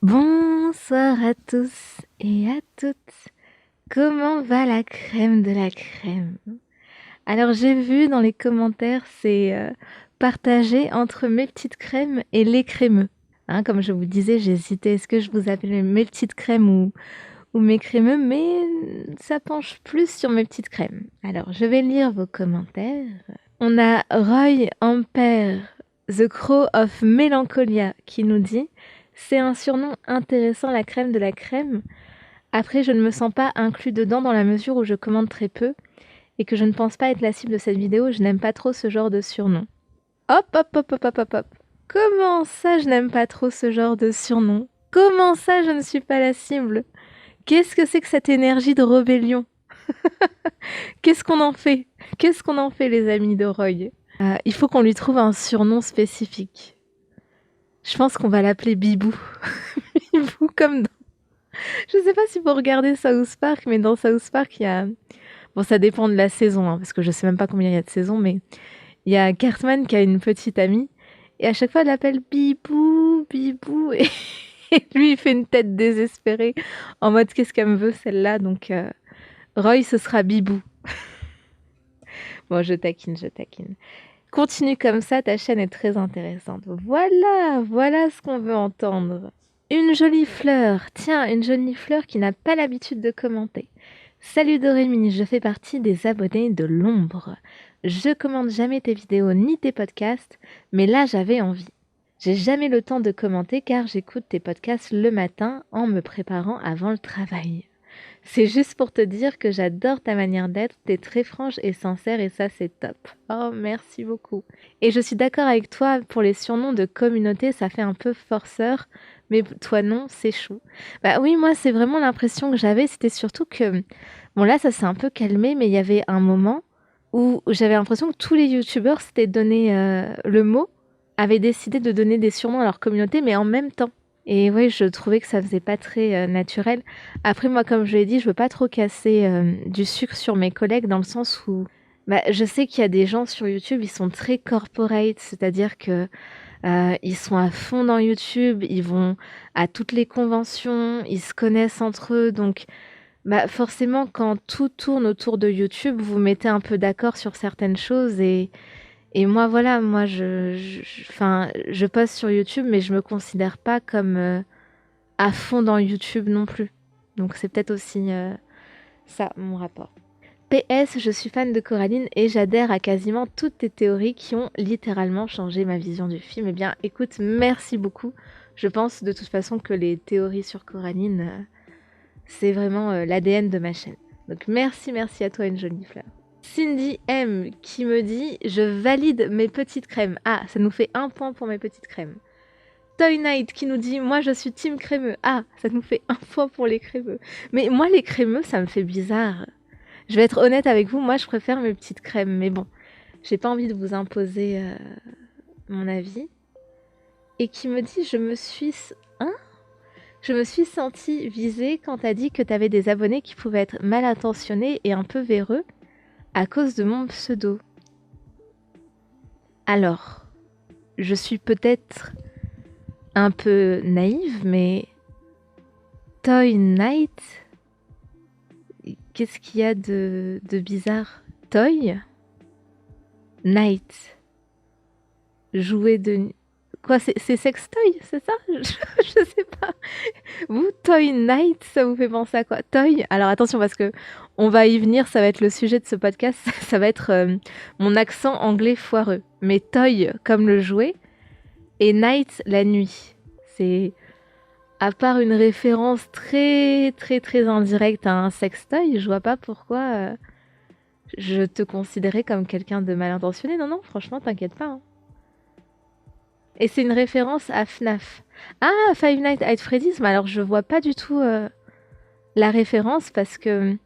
Bonsoir à tous et à toutes. Comment va la crème de la crème? Alors j'ai vu dans les commentaires, c'est partagé entre mes petites crèmes et les crémeux. Hein, comme je vous disais, j'hésitais, est-ce que je vous appelle mes petites crèmes ou mes crémeux, mais ça penche plus sur mes petites crèmes. Alors je vais lire vos commentaires. On a Roy Ampère, The Crow of Melancholia, qui nous dit « C'est un surnom intéressant, la crème de la crème. Après, je ne me sens pas inclus dedans dans la mesure où je commande très peu et que je ne pense pas être la cible de cette vidéo. Je n'aime pas trop ce genre de surnom. » Hop, hop, hop, hop, hop, hop, hop. Comment ça, je n'aime pas trop ce genre de surnom? Comment ça, je ne suis pas la cible? Qu'est-ce que c'est que cette énergie de rébellion? Qu'est-ce qu'on en fait? Qu'est-ce qu'on en fait, les amis de Roy? Il faut qu'on lui trouve un surnom spécifique. Je pense qu'on va l'appeler Bibou. Bibou comme dans... Je sais pas si vous regardez South Park, mais dans South Park, il y a... Bon, ça dépend de la saison, hein, parce que je sais même pas combien il y a de saisons, mais il y a Cartman qui a une petite amie, et à chaque fois, elle l'appelle Bibou, Bibou, et... et lui, il fait une tête désespérée, en mode, qu'est-ce qu'elle me veut, celle-là? Donc, Roy, ce sera Bibou. Bon, je taquine, je taquine. Continue comme ça, ta chaîne est très intéressante. Voilà, voilà ce qu'on veut entendre. Une jolie fleur, tiens, une jolie fleur qui n'a pas l'habitude de commenter. Salut Dorémy, je fais partie des abonnés de l'ombre. Je commande jamais tes vidéos ni tes podcasts, mais là j'avais envie. J'ai jamais le temps de commenter car j'écoute tes podcasts le matin en me préparant avant le travail. C'est juste pour te dire que j'adore ta manière d'être, t'es très franche et sincère et ça c'est top. Oh merci beaucoup. Et je suis d'accord avec toi pour les surnoms de communauté, ça fait un peu forceur, mais toi non, c'est chou. Bah oui, moi c'est vraiment l'impression que j'avais, c'était surtout que, bon là ça s'est un peu calmé, mais il y avait un moment où j'avais l'impression que tous les youtubeurs s'étaient donné le mot, avaient décidé de donner des surnoms à leur communauté, mais en même temps. Et oui, je trouvais que ça faisait pas très naturel. Après, moi, comme je l'ai dit, je veux pas trop casser du sucre sur mes collègues dans le sens où bah, je sais qu'il y a des gens sur YouTube, ils sont très corporate, c'est-à-dire que ils sont à fond dans YouTube, ils vont à toutes les conventions, ils se connaissent entre eux, donc bah, forcément, quand tout tourne autour de YouTube, vous mettez un peu d'accord sur certaines choses et moi, voilà, moi, enfin, je poste sur YouTube, mais je me considère pas comme à fond dans YouTube non plus. Donc c'est peut-être aussi ça, mon rapport. PS, je suis fan de Coraline et j'adhère à quasiment toutes tes théories qui ont littéralement changé ma vision du film. Eh bien, écoute, merci beaucoup. Je pense de toute façon que les théories sur Coraline, c'est vraiment l'ADN de ma chaîne. Donc merci, merci à toi, une jolie fleur. Cindy M qui me dit « Je valide mes petites crèmes ». Ah, ça nous fait un point pour mes petites crèmes. Toy Knight qui nous dit « Moi, je suis team crémeux ». Ah, ça nous fait un point pour les crémeux. Mais moi, les crémeux, ça me fait bizarre. Je vais être honnête avec vous, moi, je préfère mes petites crèmes. Mais bon, j'ai pas envie de vous imposer mon avis. Et qui me dit « Je me suis... Hein ? Je me suis sentie visée quand t'as dit que t'avais des abonnés qui pouvaient être mal intentionnés et un peu véreux à cause de mon pseudo. » Alors, je suis peut-être un peu naïve, mais Toy Knight, qu'est-ce qu'il y a de bizarre? Toy Knight, jouer de... Quoi, c'est sextoy, c'est ça? Je sais pas. Vous, Toy Knight, ça vous fait penser à quoi? Toy? Alors attention parce que on va y venir, ça va être le sujet de ce podcast, ça va être mon accent anglais foireux. Mais Toy comme le jouet et Night la nuit. C'est à part une référence très très très indirecte à un sextoy, je vois pas pourquoi je te considérais comme quelqu'un de mal intentionné. Non, non, franchement, t'inquiète pas. Hein. Et c'est une référence à FNAF. Ah, Five Nights at Freddy's, mais alors je vois pas du tout la référence parce que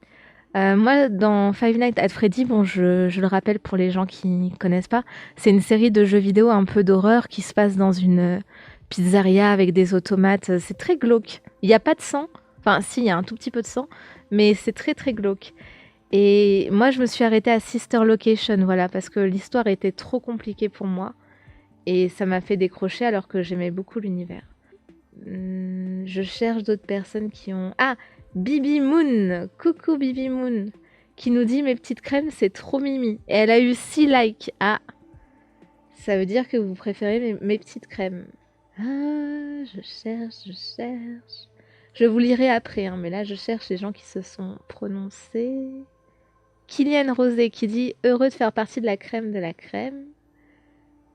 moi, dans Five Nights at Freddy, bon, je le rappelle pour les gens qui connaissent pas, c'est une série de jeux vidéo un peu d'horreur qui se passe dans une pizzeria avec des automates. C'est très glauque. Il n'y a pas de sang. Enfin, si, il y a un tout petit peu de sang, mais c'est très très glauque. Et moi, je me suis arrêtée à Sister Location, voilà, parce que l'histoire était trop compliquée pour moi. Et ça m'a fait décrocher alors que j'aimais beaucoup l'univers. Je cherche d'autres personnes qui ont... Ah, Bibi Moon, coucou Bibi Moon, qui nous dit mes petites crèmes, c'est trop mimi. Et elle a eu 6 likes. Ah, ça veut dire que vous préférez mes petites crèmes. Ah, je cherche. Je vous lirai après, hein, mais là je cherche les gens qui se sont prononcés. Kylian Rosé qui dit « Heureux de faire partie de la crème de la crème ».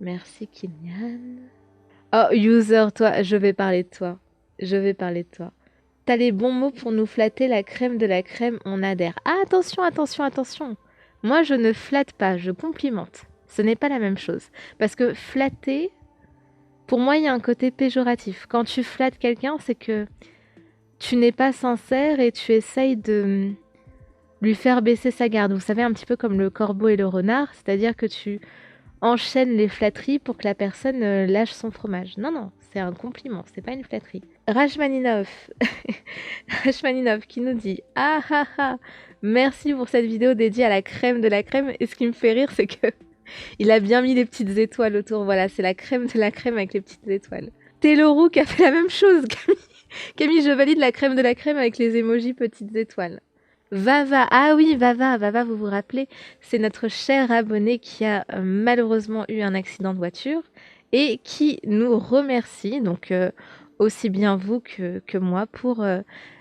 Merci Kylian. Oh, user, toi, je vais parler de toi. T'as les bons mots pour nous flatter, la crème de la crème, on adhère. Ah, attention. Moi, je ne flatte pas, je complimente. Ce n'est pas la même chose. Parce que flatter, pour moi, il y a un côté péjoratif. Quand tu flattes quelqu'un, c'est que tu n'es pas sincère et tu essayes de lui faire baisser sa garde. Vous savez, un petit peu comme le corbeau et le renard, c'est-à-dire que tu enchaînes les flatteries pour que la personne lâche son fromage. Non, c'est un compliment, c'est pas une flatterie. Rachmaninov qui nous dit « Ah ah ah, merci pour cette vidéo dédiée à la crème de la crème. » Et ce qui me fait rire, c'est que il a bien mis les petites étoiles autour. Voilà, c'est la crème de la crème avec les petites étoiles. Telorouk a fait la même chose, Camille, je valide la crème de la crème avec les emojis petites étoiles. Vava, ah oui, Vava, vous vous rappelez, c'est notre cher abonné qui a malheureusement eu un accident de voiture et qui nous remercie, donc aussi bien vous que moi, pour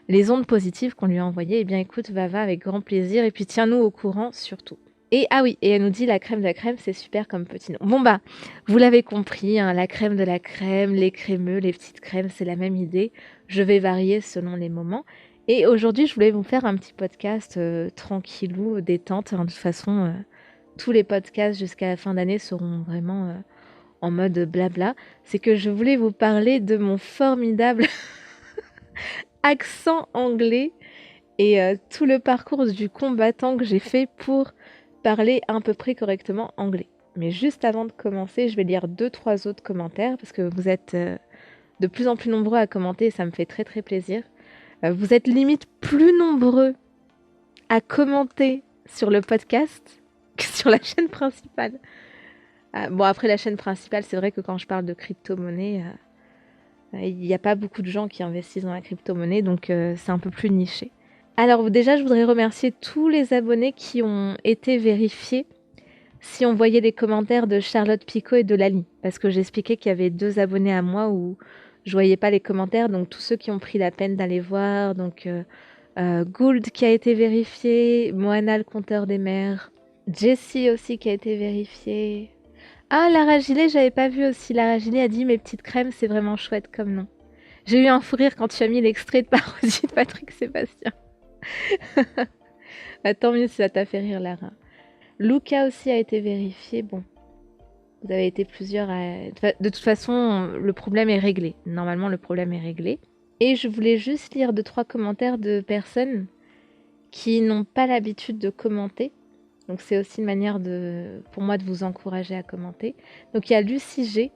les ondes positives qu'on lui a envoyées. Eh bien écoute, Vava, avec grand plaisir, et puis tiens-nous au courant surtout. Et ah oui, et elle nous dit la crème de la crème, c'est super comme petit nom. Bon bah, vous l'avez compris, hein, la crème de la crème, les crémeux, les petites crèmes, c'est la même idée. Je vais varier selon les moments. Et aujourd'hui, je voulais vous faire un petit podcast tranquillou, détente. De toute façon, tous les podcasts jusqu'à la fin d'année seront vraiment en mode blabla. C'est que je voulais vous parler de mon formidable accent anglais et tout le parcours du combattant que j'ai fait pour parler à peu près correctement anglais. Mais juste avant de commencer, je vais lire 2-3 autres commentaires parce que vous êtes de plus en plus nombreux à commenter et ça me fait très très plaisir. Vous êtes limite plus nombreux à commenter sur le podcast que sur la chaîne principale. Bon, après la chaîne principale, c'est vrai que quand je parle de crypto-monnaie, il n'y a pas beaucoup de gens qui investissent dans la crypto-monnaie, donc c'est un peu plus niché. Alors déjà, je voudrais remercier tous les abonnés qui ont été vérifiés si on voyait les commentaires de Charlotte Picot et de Lali, parce que j'expliquais qu'il y avait 2 abonnés à moi où je voyais pas les commentaires, donc tous ceux qui ont pris la peine d'aller voir, donc Gould qui a été vérifié, Moana le compteur des mers, Jessie aussi qui a été vérifiée. Ah, Lara Gilet, j'avais pas vu aussi. Lara Gilet a dit mes petites crèmes, c'est vraiment chouette comme nom. J'ai eu un fou rire quand tu as mis l'extrait de parodie de Patrick Sébastien. Tant mieux si ça t'a fait rire, Lara. Luca aussi a été vérifié. Bon, vous avez été plusieurs à... De toute façon, le problème est réglé. Normalement, le problème est réglé. Et je voulais juste lire 2-3 commentaires de personnes qui n'ont pas l'habitude de commenter. Donc c'est aussi une manière pour moi de vous encourager à commenter. Donc il y a Lucie G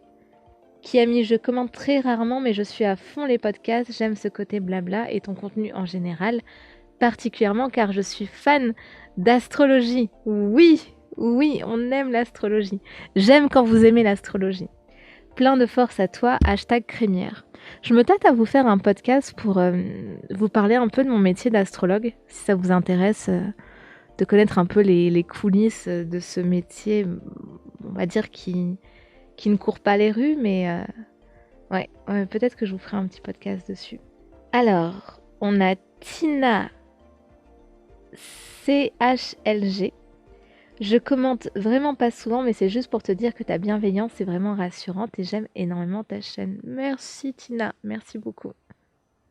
qui a mis « Je commente très rarement, mais je suis à fond les podcasts. J'aime ce côté blabla et ton contenu en général, particulièrement car je suis fan d'astrologie. » Oui, on aime l'astrologie. J'aime quand vous aimez l'astrologie. Plein de force à toi, #crémière. Je me tâte à vous faire un podcast pour vous parler un peu de mon métier d'astrologue, si ça vous intéresse de connaître un peu les coulisses de ce métier, on va dire, qui ne court pas les rues, mais ouais, peut-être que je vous ferai un petit podcast dessus. Alors, on a Tina CHLG. Je commente vraiment pas souvent, mais c'est juste pour te dire que ta bienveillance est vraiment rassurante et j'aime énormément ta chaîne. Merci Tina, merci beaucoup.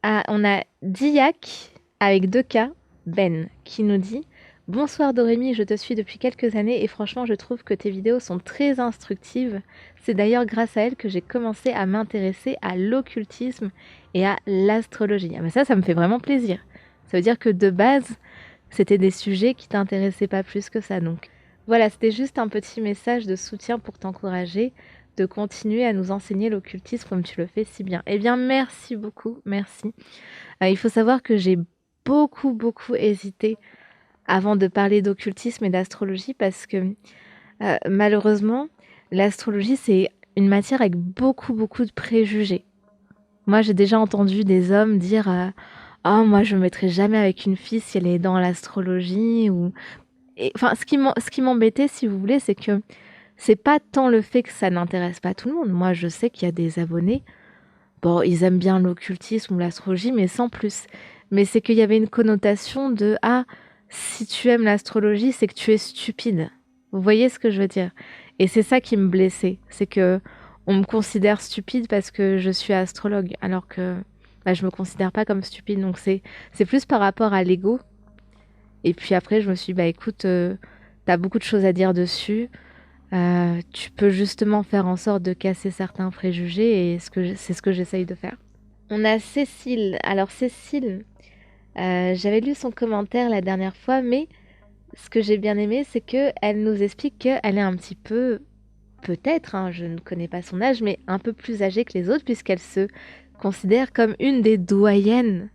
Ah, on a Diak avec 2K, Ben, qui nous dit « Bonsoir Dorémy, je te suis depuis quelques années et franchement je trouve que tes vidéos sont très instructives. C'est d'ailleurs grâce à elles que j'ai commencé à m'intéresser à l'occultisme et à l'astrologie. » Ah ben ça me fait vraiment plaisir. Ça veut dire que de base, c'était des sujets qui t'intéressaient pas plus que ça. Donc voilà, c'était juste un petit message de soutien pour t'encourager de continuer à nous enseigner l'occultisme comme tu le fais si bien. Eh bien, merci beaucoup, merci. Il faut savoir que j'ai beaucoup hésité avant de parler d'occultisme et d'astrologie parce que malheureusement, l'astrologie, c'est une matière avec beaucoup de préjugés. Moi, j'ai déjà entendu des hommes dire «Oh, moi, je me mettrai jamais avec une fille si elle est dans l'astrologie» ou et enfin, ce qui m'embêtait, si vous voulez, c'est que c'est pas tant le fait que ça n'intéresse pas tout le monde. Moi, je sais qu'il y a des abonnés, bon, ils aiment bien l'occultisme ou l'astrologie, mais sans plus. Mais c'est qu'il y avait une connotation de «Ah, si tu aimes l'astrologie, c'est que tu es stupide». Vous voyez ce que je veux dire? Et c'est ça qui me blessait, c'est que on me considère stupide parce que je suis astrologue, alors que bah, je me considère pas comme stupide. Donc c'est plus par rapport à l'ego. Et puis après, je me suis dit, bah écoute, t'as beaucoup de choses à dire dessus. Tu peux justement faire en sorte de casser certains préjugés et c'est ce que j'essaye de faire. On a Cécile. Alors Cécile, j'avais lu son commentaire la dernière fois, mais ce que j'ai bien aimé, c'est que elle nous explique qu'elle est un petit peu, peut-être, hein, je ne connais pas son âge, mais un peu plus âgée que les autres, puisqu'elle se considère comme une des doyennes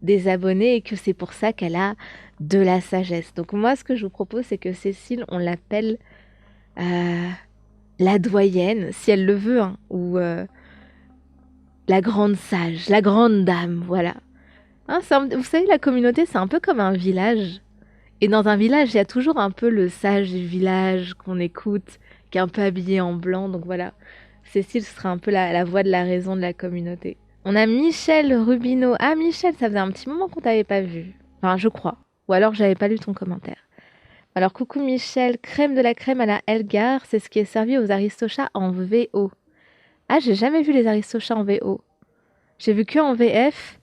des abonnés et que c'est pour ça qu'elle a de la sagesse. Donc moi, ce que je vous propose, c'est que Cécile, on l'appelle euh, la doyenne, si elle le veut, hein, ou la grande sage, la grande dame, voilà. Hein, vous savez, la communauté, c'est un peu comme un village. Et dans un village, il y a toujours un peu le sage du village qu'on écoute, qui est un peu habillé en blanc. Donc voilà, Cécile sera un peu la voix de la raison de la communauté. On a Michel Rubino. Ah Michel, ça faisait un petit moment qu'on t'avait pas vu. Enfin, je crois. Ou alors j'avais pas lu ton commentaire. Alors coucou Michel, crème de la crème à la Elgar, c'est ce qui est servi aux Aristochats en VO. Ah, j'ai jamais vu les Aristochats en VO. J'ai vu que en VF.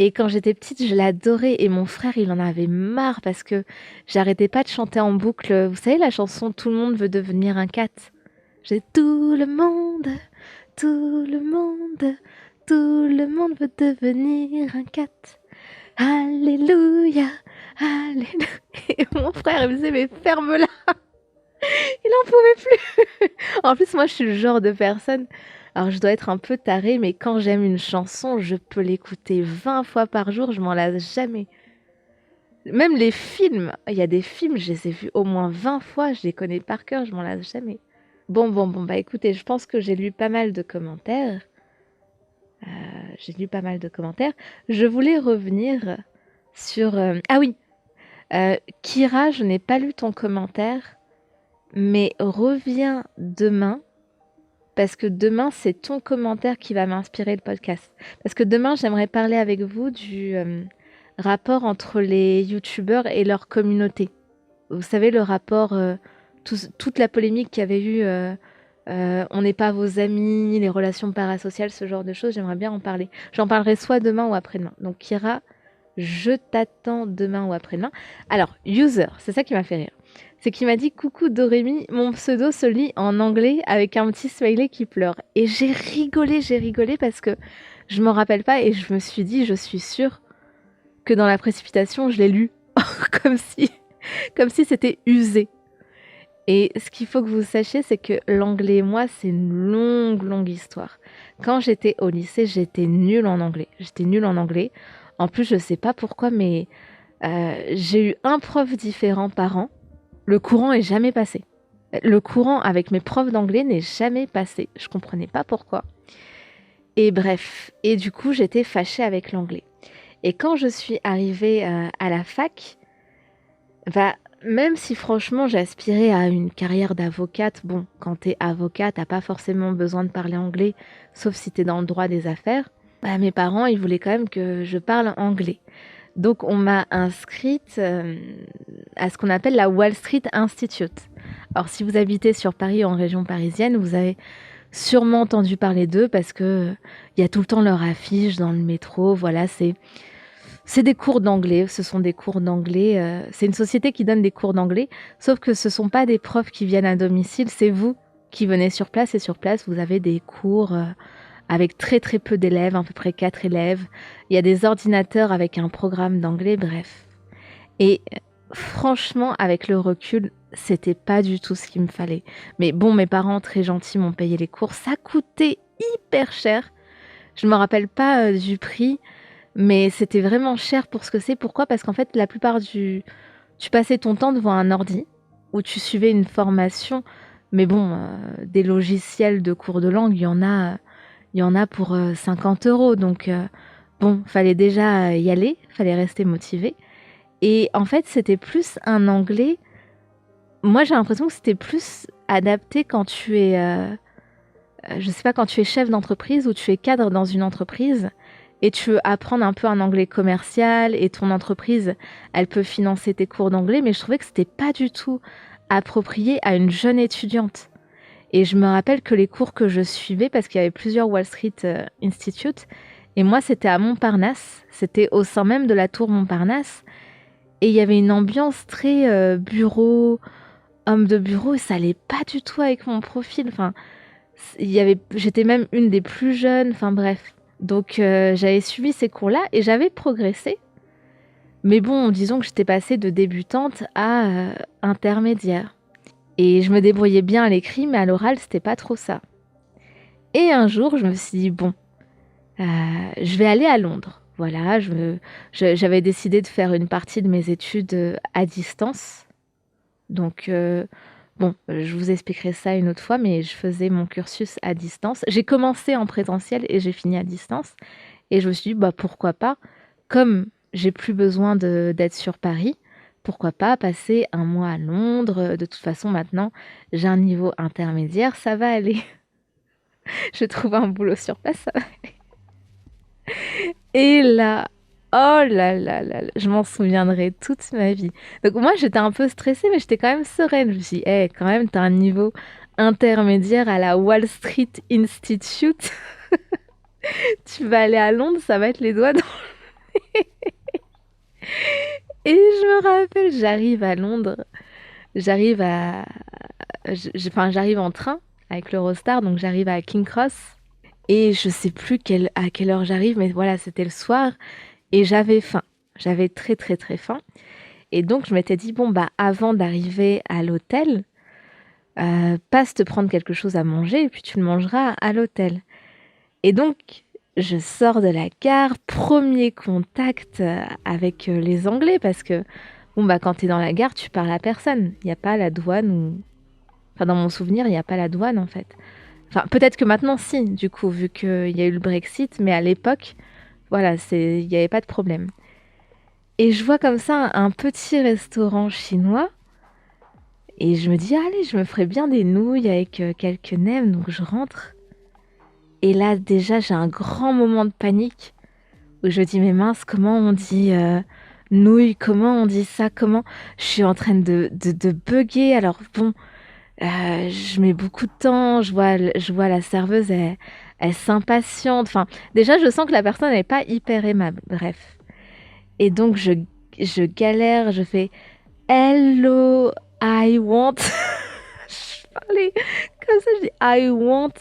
Et quand j'étais petite, je l'adorais. Et mon frère, il en avait marre parce que j'arrêtais pas de chanter en boucle. Vous savez, la chanson Tout le monde veut devenir un cat. J'ai tout le monde, tout le monde, tout le monde veut devenir un cat. Alléluia, alléluia. Et mon frère, il me disait, mais ferme-la. Il en pouvait plus. En plus, moi, je suis le genre de personne. Alors, je dois être un peu tarée, mais quand j'aime une chanson, je peux l'écouter 20 fois par jour, je m'en lasse jamais. Même les films, il y a des films, je les ai vus au moins 20 fois, je les connais par cœur, je m'en lasse jamais. Bon, bah écoutez, je pense que j'ai lu pas mal de commentaires. J'ai lu pas mal de commentaires. Je voulais revenir sur... Ah oui, Kira, je n'ai pas lu ton commentaire, mais reviens demain. Parce que demain, c'est ton commentaire qui va m'inspirer le podcast. Parce que demain, j'aimerais parler avec vous du rapport entre les youtubeurs et leur communauté. Vous savez, le rapport, toute la polémique qu'il y avait eu, on n'est pas vos amis, les relations parasociales, ce genre de choses, j'aimerais bien en parler. J'en parlerai soit demain ou après-demain. Donc Kira, je t'attends demain ou après-demain. Alors, user, c'est ça qui m'a fait rire. C'est qu'il m'a dit coucou Dorémy, mon pseudo se lit en anglais avec un petit smiley qui pleure. Et j'ai rigolé parce que je m'en rappelle pas et je me suis dit, je suis sûre que dans la précipitation, je l'ai lu comme si, comme si c'était usé. Et ce qu'il faut que vous sachiez, c'est que l'anglais et moi, c'est une longue histoire. Quand j'étais au lycée, j'étais nulle en anglais. J'étais nulle en anglais. En plus, je sais pas pourquoi, mais j'ai eu un prof différent par an. Le courant est jamais passé. Le courant avec mes profs d'anglais n'est jamais passé. Je comprenais pas pourquoi. Et bref, et du coup, j'étais fâchée avec l'anglais. Et quand je suis arrivée à la fac, bah, même si franchement j'aspirais à une carrière d'avocate, bon, quand t'es avocat, t'as pas forcément besoin de parler anglais, sauf si t'es dans le droit des affaires. Bah, mes parents, ils voulaient quand même que je parle anglais. Donc on m'a inscrite à ce qu'on appelle la Wall Street Institute. Alors si vous habitez sur Paris ou en région parisienne, vous avez sûrement entendu parler d'eux parce que il y a tout le temps leur affiche dans le métro. Voilà, c'est des cours d'anglais. Ce sont des cours d'anglais. C'est une société qui donne des cours d'anglais, sauf que ce sont pas des profs qui viennent à domicile, c'est vous qui venez sur place et sur place vous avez des cours avec très peu d'élèves, à peu près 4 élèves. Il y a des ordinateurs avec un programme d'anglais, bref. Et franchement, avec le recul, c'était pas du tout ce qu'il me fallait. Mais bon, mes parents, très gentils, m'ont payé les cours. Ça coûtait hyper cher. Je me rappelle pas du prix, mais c'était vraiment cher pour ce que c'est. Pourquoi? Parce qu'en fait, la plupart du... Tu passais ton temps devant un ordi, où tu suivais une formation. Mais bon, des logiciels de cours de langue, il y en a il y en a pour 50 euros. Donc, bon, fallait déjà y aller, fallait rester motivé. Et en fait, c'était plus un anglais. Moi, j'ai l'impression que c'était plus adapté quand tu es, je sais pas, quand tu es chef d'entreprise ou tu es cadre dans une entreprise et tu veux apprendre un peu un anglais commercial et ton entreprise, elle peut financer tes cours d'anglais, mais je trouvais que c'était pas du tout approprié à une jeune étudiante. Et je me rappelle que les cours que je suivais, parce qu'il y avait plusieurs Wall Street Institute, et moi c'était à Montparnasse, c'était au sein même de la tour Montparnasse, et il y avait une ambiance très bureau, homme de bureau, et ça allait pas du tout avec mon profil. Enfin, j'étais même une des plus jeunes, enfin bref. Donc j'avais suivi ces cours-là et j'avais progressé. Mais bon, disons que j'étais passée de débutante à intermédiaire. Et je me débrouillais bien à l'écrit, mais à l'oral, c'était pas trop ça. Et un jour, je me suis dit, bon, je vais aller à Londres. Voilà, j'avais décidé de faire une partie de mes études à distance. Donc, bon, je vous expliquerai ça une autre fois, mais je faisais mon cursus à distance. J'ai commencé en présentiel et j'ai fini à distance. Et je me suis dit, bah, pourquoi pas, comme j'ai plus besoin d'être sur Paris, pourquoi pas passer un mois à Londres. De toute façon, maintenant, j'ai un niveau intermédiaire, ça va aller. Je trouve un boulot sur place, ça va. Et là, oh là là là là, je m'en souviendrai toute ma vie. Donc moi, j'étais un peu stressée, mais j'étais quand même sereine. Je me suis dit, hey, quand même, t'as un niveau intermédiaire à la Wall Street Institute. Tu vas aller à Londres, ça va être les doigts dans... Et je me rappelle, j'arrive à Londres, j'arrive à... Enfin, j'arrive en train avec l'Eurostar, donc j'arrive à King Cross. Et je sais plus à quelle heure j'arrive, mais voilà, c'était le soir. Et j'avais faim. J'avais très très très faim. Et donc je m'étais dit, bon, bah avant d'arriver à l'hôtel, passe te prendre quelque chose à manger et puis tu le mangeras à l'hôtel. Et donc je sors de la gare, premier contact avec les Anglais, parce que bon, bah quand t'es dans la gare, tu parles à personne. Il n'y a pas la douane ou... Enfin, dans mon souvenir, il n'y a pas la douane en fait. Enfin, peut-être que maintenant, si, du coup, vu qu'il y a eu le Brexit, mais à l'époque, voilà, il n'y avait pas de problème. Et je vois comme ça un petit restaurant chinois. Et je me dis, allez, je me ferais bien des nouilles avec quelques nems. Donc je rentre. Et là, déjà, j'ai un grand moment de panique. Où je dis, mais mince, comment on dit nouilles? Comment on dit ça? Comment... Je suis en train de bugger. Alors bon, je mets beaucoup de temps. Je vois la serveuse, elle s'impatiente. Enfin, déjà, je sens que la personne n'est pas hyper aimable. Bref. Et donc, je galère. Je fais... Hello, I want. Je parlais comme ça, je dis I want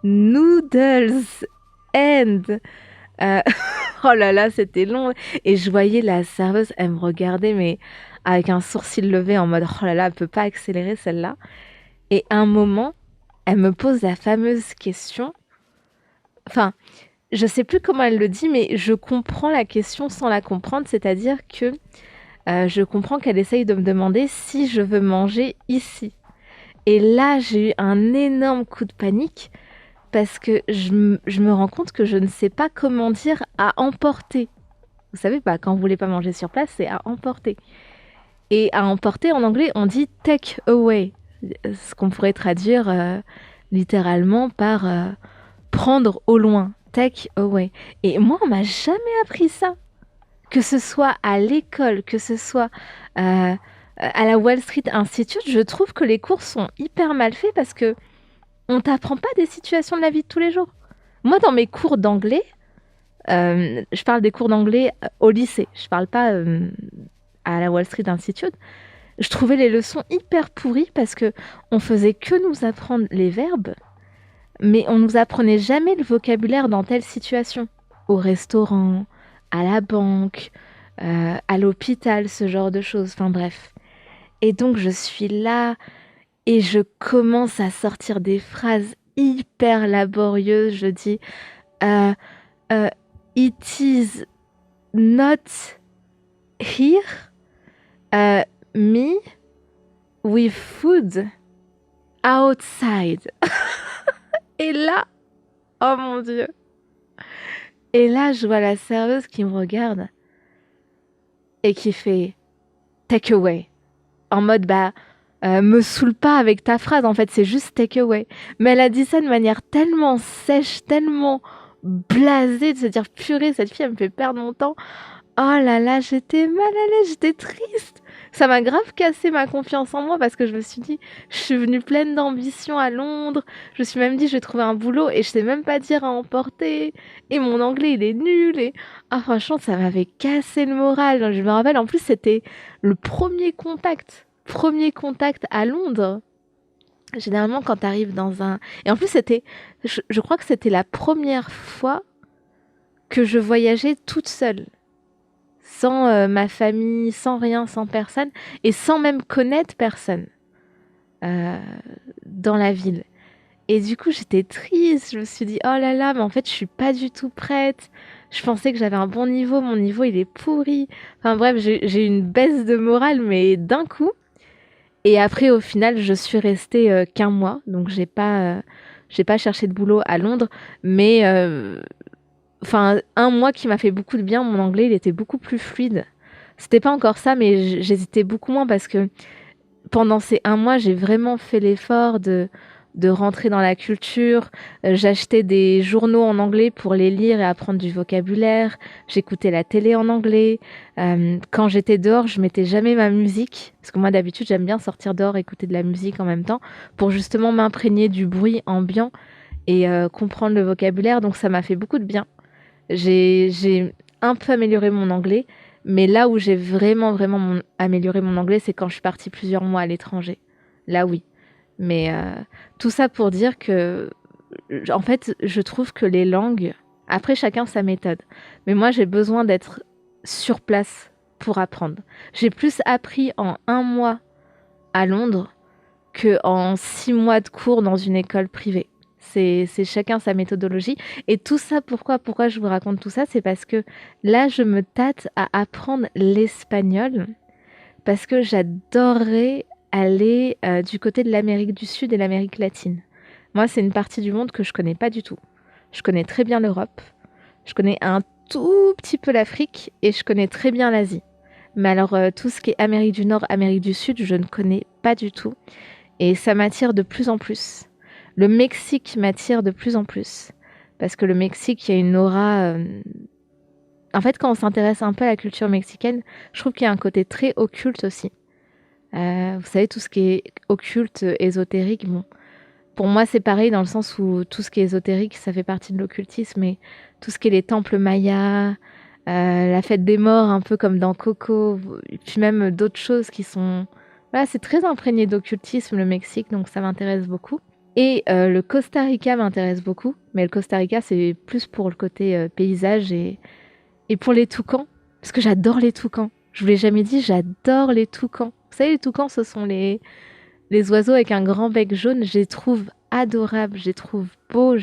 noodles and. Euh, Oh là là, c'était long. Et je voyais la serveuse, elle me regardait, mais avec un sourcil levé en mode oh là là, elle peut pas accélérer celle-là. Et à un moment, elle me pose la fameuse question. Enfin, je sais plus comment elle le dit, mais je comprends la question sans la comprendre. C'est-à-dire que je comprends qu'elle essaye de me demander si je veux manger ici. Et là, j'ai eu un énorme coup de panique parce que je me rends compte que je ne sais pas comment dire à emporter. Vous savez, bah, quand vous voulez pas manger sur place, c'est à emporter. Et à emporter, en anglais, on dit take away. Ce qu'on pourrait traduire littéralement par prendre au loin. Take away. Et moi, on m'a jamais appris ça. Que ce soit à l'école, que ce soit à la Wall Street Institute, je trouve que les cours sont hyper mal faits parce que on t'apprend pas des situations de la vie de tous les jours. Moi, dans mes cours d'anglais, je parle des cours d'anglais au lycée, je parle pas à la Wall Street Institute, je trouvais les leçons hyper pourries parce que on faisait que nous apprendre les verbes, mais on nous apprenait jamais le vocabulaire dans telle situation. Au restaurant, à la banque, à l'hôpital, ce genre de choses. Enfin bref. Et donc je suis là et je commence à sortir des phrases hyper laborieuses. Je dis euh, euh, It is not here, euh, me with food outside. Et là, Oh mon Dieu. Et là, je vois la serveuse qui me regarde et qui fait take away. En mode, bah, me saoule pas avec ta phrase, en fait, c'est juste take away. Mais elle a dit ça de manière tellement sèche, tellement blasée, de se dire, purée, cette fille, elle me fait perdre mon temps. Oh là là, j'étais mal à l'aise, j'étais triste. Ça m'a grave cassé ma confiance en moi parce que je me suis dit, je suis venue pleine d'ambition à Londres. Je me suis même dit, je vais trouver un boulot et je sais même pas dire à emporter. Et mon anglais, il est nul. Et ah, franchement, ça m'avait cassé le moral. Donc, je me rappelle, en plus, c'était le premier contact. Premier contact à Londres. Généralement, quand tu arrives dans un. Et en plus, je crois que c'était la première fois que je voyageais toute seule sans ma famille, sans rien, sans personne, et sans même connaître personne euh, dans la ville. Et du coup, j'étais triste, je me suis dit, oh là là, mais en fait, je suis pas du tout prête. Je pensais que j'avais un bon niveau, mon niveau, il est pourri. Enfin bref, j'ai eu une baisse de morale, mais d'un coup. Et après, au final, je suis restée qu'un mois, donc j'ai pas cherché de boulot à Londres, mais enfin, un mois qui m'a fait beaucoup de bien. Mon anglais, il était beaucoup plus fluide. C'était pas encore ça, mais j'hésitais beaucoup moins parce que pendant ces un mois, j'ai vraiment fait l'effort de rentrer dans la culture. J'achetais des journaux en anglais pour les lire et apprendre du vocabulaire. J'écoutais la télé en anglais. Quand j'étais dehors, je mettais jamais ma musique. Parce que moi, d'habitude, j'aime bien sortir dehors, écouter de la musique en même temps pour justement m'imprégner du bruit ambiant et comprendre le vocabulaire. Donc, ça m'a fait beaucoup de bien. J'ai un peu amélioré mon anglais, mais là où j'ai vraiment amélioré mon anglais, c'est quand je suis partie plusieurs mois à l'étranger. Là, oui. Mais tout ça pour dire que, en fait, je trouve que les langues, après chacun sa méthode, mais moi j'ai besoin d'être sur place pour apprendre. J'ai plus appris en un mois à Londres que en 6 mois de cours dans une école privée. C'est chacun sa méthodologie. Et tout ça, pourquoi je vous raconte tout ça? C'est parce que là, je me tâte à apprendre l'espagnol parce que j'adorerais aller du côté de l'Amérique du Sud et l'Amérique latine. Moi, c'est une partie du monde que je connais pas du tout. Je connais très bien l'Europe, je connais un tout petit peu l'Afrique et je connais très bien l'Asie. Mais alors, tout ce qui est Amérique du Nord, Amérique du Sud, je ne connais pas du tout. Et ça m'attire de plus en plus. Le Mexique m'attire de plus en plus. Parce que le Mexique, il y a une aura. En fait, quand on s'intéresse un peu à la culture mexicaine, je trouve qu'il y a un côté très occulte aussi. Vous savez, tout ce qui est occulte, ésotérique, bon. Pour moi, c'est pareil dans le sens où tout ce qui est ésotérique, ça fait partie de l'occultisme. Mais tout ce qui est les temples mayas, la fête des morts, un peu comme dans Coco, et puis même d'autres choses qui sont. Voilà, c'est très imprégné d'occultisme, le Mexique, donc ça m'intéresse beaucoup. Et le Costa Rica m'intéresse beaucoup, mais le Costa Rica, c'est plus pour le côté paysage et pour les toucans, parce que j'adore les toucans. Je vous l'ai jamais dit, j'adore les toucans. Vous savez, les toucans, ce sont les oiseaux avec un grand bec jaune. Je les trouve adorables, je les trouve beaux,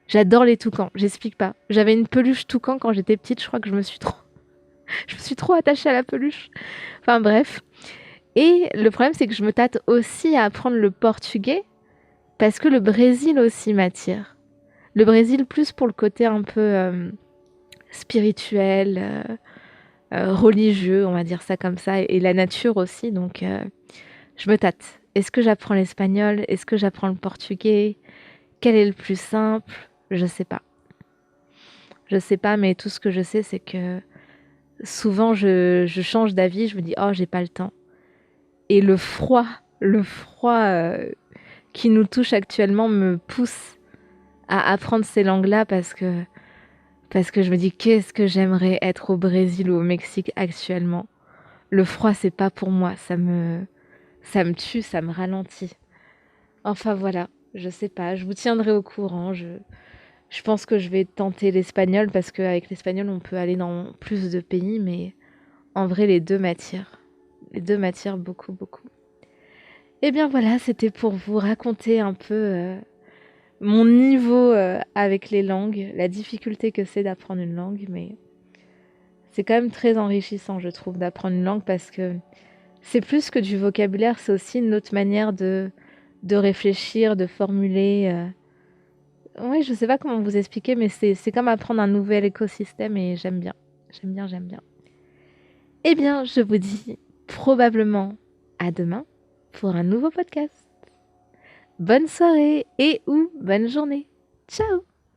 j'adore les toucans, j'explique pas. J'avais une peluche toucan quand j'étais petite, je crois que je me suis trop attachée à la peluche. Enfin bref. Et le problème, c'est que je me tâte aussi à apprendre le portugais, parce que le Brésil aussi m'attire. Le Brésil plus pour le côté un peu spirituel, religieux, on va dire ça comme ça, et la nature aussi. Donc je me tâte. Est-ce que j'apprends l'espagnol? Est-ce que j'apprends le portugais? Quel est le plus simple? Je sais pas. Je sais pas, mais tout ce que je sais, c'est que souvent je change d'avis, je me dis oh j'ai pas le temps. Et le froid qui nous touche actuellement me pousse à apprendre ces langues-là parce que je me dis qu'est-ce que j'aimerais être au Brésil ou au Mexique actuellement. Le froid, c'est pas pour moi, ça me tue, ça me ralentit. Enfin voilà, je sais pas, je vous tiendrai au courant. Je pense que je vais tenter l'espagnol parce qu'avec l'espagnol, on peut aller dans plus de pays, mais en vrai, les deux m'attirent. Les deux m'attirent beaucoup, beaucoup. Et bien voilà, c'était pour vous raconter un peu mon niveau avec les langues, la difficulté que c'est d'apprendre une langue, mais c'est quand même très enrichissant, je trouve, d'apprendre une langue parce que c'est plus que du vocabulaire, c'est aussi une autre manière de réfléchir, de formuler. Ouais, je sais pas comment vous expliquer, mais c'est comme apprendre un nouvel écosystème et j'aime bien. J'aime bien, j'aime bien. Eh bien, je vous dis probablement à demain pour un nouveau podcast. Bonne soirée et ou bonne journée. Ciao!